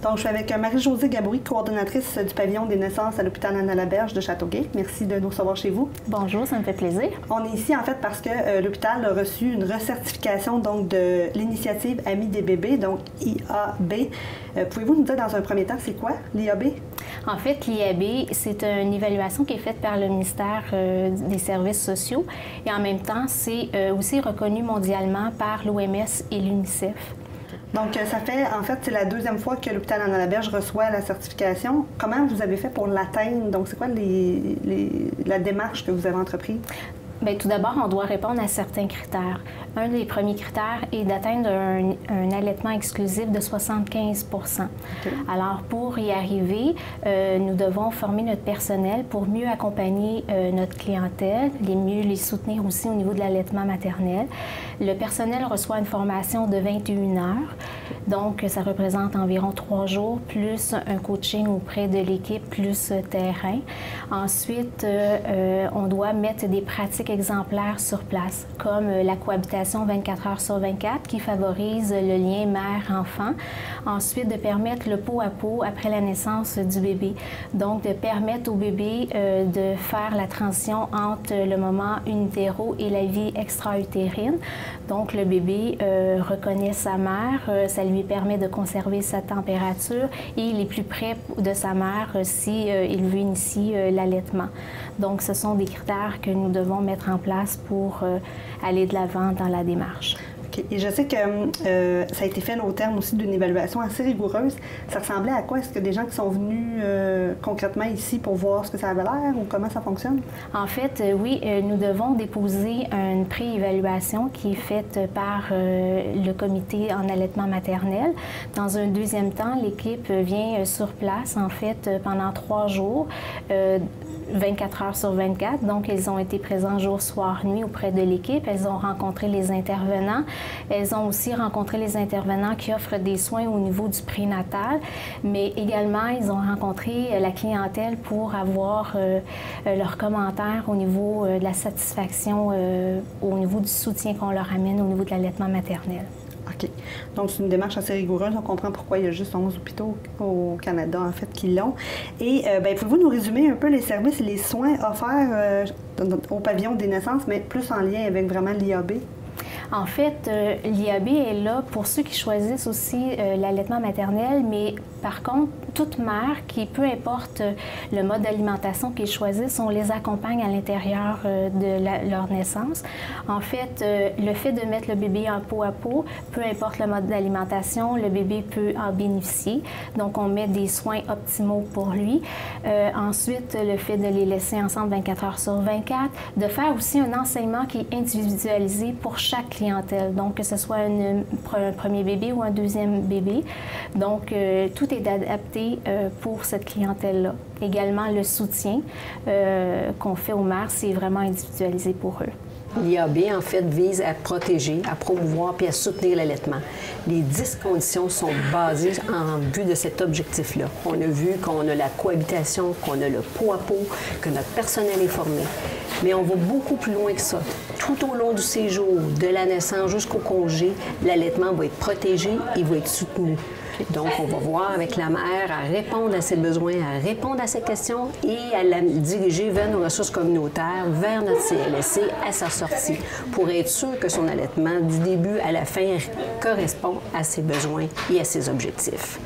Donc, je suis avec Marie-Josée Gaboury, coordonnatrice du pavillon des naissances à l'hôpital Anna-Laberge de Châteauguay. Merci de nous recevoir chez vous. Bonjour, ça me fait plaisir. On est ici, en fait, parce que l'hôpital a reçu une recertification donc, de l'initiative Amis des bébés, donc IAB. Pouvez-vous nous dire dans un premier temps, c'est quoi l'IAB? En fait, l'IAB, c'est une évaluation qui est faite par le ministère des Services sociaux et en même temps, c'est aussi reconnu mondialement par l'OMS et l'UNICEF. Donc, ça fait, en fait, c'est la deuxième fois que l'hôpital Anna-Laberge reçoit la certification. Comment vous avez fait pour l'atteindre? Donc, c'est quoi la démarche que vous avez entreprise? Bien, tout d'abord, on doit répondre à certains critères. Un des premiers critères est d'atteindre un allaitement exclusif de 75 %. Okay. Alors, pour y arriver, nous devons former notre personnel pour mieux accompagner notre clientèle, mieux les soutenir aussi au niveau de l'allaitement maternel. Le personnel reçoit une formation de 21 heures, donc ça représente environ 3 jours, plus un coaching auprès de l'équipe, plus terrain. Ensuite, on doit mettre des pratiques exemplaires sur place, comme la cohabitation 24 heures sur 24 qui favorise le lien mère-enfant. Ensuite, de permettre le pot à pot après la naissance du bébé. Donc, de permettre au bébé de faire la transition entre le moment unitéro et la vie extra-utérine. Donc, le bébé reconnaît sa mère, ça lui permet de conserver sa température et il est plus près de sa mère si il veut initier l'allaitement. Donc, ce sont des critères que nous devons mettre en place pour aller de l'avant dans la démarche. Okay. Et je sais que ça a été fait au terme aussi d'une évaluation assez rigoureuse. Ça ressemblait à quoi? Est-ce que des gens qui sont venus concrètement ici pour voir ce que ça avait l'air ou comment ça fonctionne? En fait, oui, nous devons déposer une pré-évaluation qui est faite par le comité en allaitement maternel. Dans un deuxième temps, l'équipe vient sur place, en fait, pendant 3 jours. 24 heures sur 24. Donc, elles ont été présentes jour, soir, nuit auprès de l'équipe. Elles ont rencontré les intervenants. Elles ont aussi rencontré les intervenants qui offrent des soins au niveau du prénatal, mais également, ils ont rencontré la clientèle pour avoir leurs commentaires au niveau de la satisfaction, au niveau du soutien qu'on leur amène au niveau de l'allaitement maternel. OK. Donc, c'est une démarche assez rigoureuse. On comprend pourquoi il y a juste 11 hôpitaux au Canada, en fait, qui l'ont. Et bien, pouvez-vous nous résumer un peu les services et les soins offerts au pavillon des naissances, mais plus en lien avec vraiment l'IAB? En fait, l'IAB est là pour ceux qui choisissent aussi l'allaitement maternel, mais par contre, toute mère qui, peu importe le mode d'alimentation qu'ils choisissent, on les accompagne à l'intérieur de leur naissance. En fait, le fait de mettre le bébé en pot à pot, peu importe le mode d'alimentation, le bébé peut en bénéficier. Donc, on met des soins optimaux pour lui. Ensuite, le fait de les laisser ensemble 24 heures sur 24, de faire aussi un enseignement qui est individualisé pour chaque clientèle. Donc, que ce soit un premier bébé ou un deuxième bébé. Donc, tout est adapté pour cette clientèle-là. Également, le soutien qu'on fait aux mères, c'est vraiment individualisé pour eux. L'IAB, en fait, vise à protéger, à promouvoir puis à soutenir l'allaitement. Les 10 conditions sont basées en vue de cet objectif-là. On a vu qu'on a la cohabitation, qu'on a le pot à pot, que notre personnel est formé. Mais on va beaucoup plus loin que ça. Tout au long du séjour, de la naissance jusqu'au congé, l'allaitement va être protégé, il va être soutenu. Donc, on va voir avec la mère à répondre à ses besoins, à répondre à ses questions et à la diriger vers nos ressources communautaires, vers notre CLSC à sa sortie, pour être sûr que son allaitement, du début à la fin, correspond à ses besoins et à ses objectifs.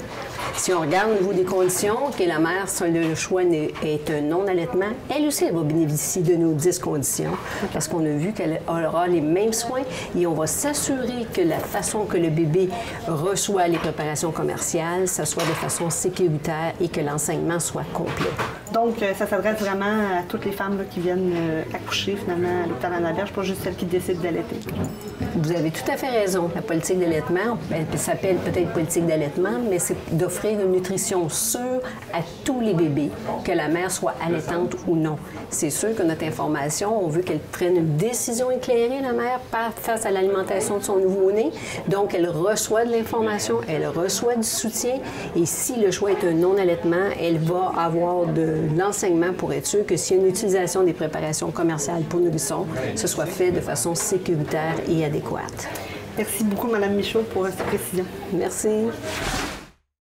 Si on regarde au niveau des conditions, que la mère, si le choix est un non-allaitement, elle aussi, elle va bénéficier de nos 10 conditions parce qu'on a vu qu'elle aura les mêmes soins et on va s'assurer que la façon que le bébé reçoit les préparations commerciales, ça soit de façon sécuritaire et que l'enseignement soit complet. Donc, ça s'adresse vraiment à toutes les femmes là, qui viennent accoucher finalement à l'hôpital Anna-Laberge, pas juste celles qui décident d'allaiter. Vous avez tout à fait raison. La politique d'allaitement, elle s'appelle peut-être politique d'allaitement, mais c'est d'offrir une nutrition sûre à tous les bébés, que la mère soit allaitante ou non. C'est sûr que notre information, on veut qu'elle prenne une décision éclairée, la mère, face à l'alimentation de son nouveau-né. Donc, elle reçoit de l'information, elle reçoit du soutien, et si le choix est un non-allaitement, elle va avoir de l'enseignement pour être sûre que s'il y a une utilisation des préparations commerciales pour nourrissons, ce soit fait de façon sécuritaire et adéquate. Merci beaucoup, Mme Michaud, pour cette précision. Merci.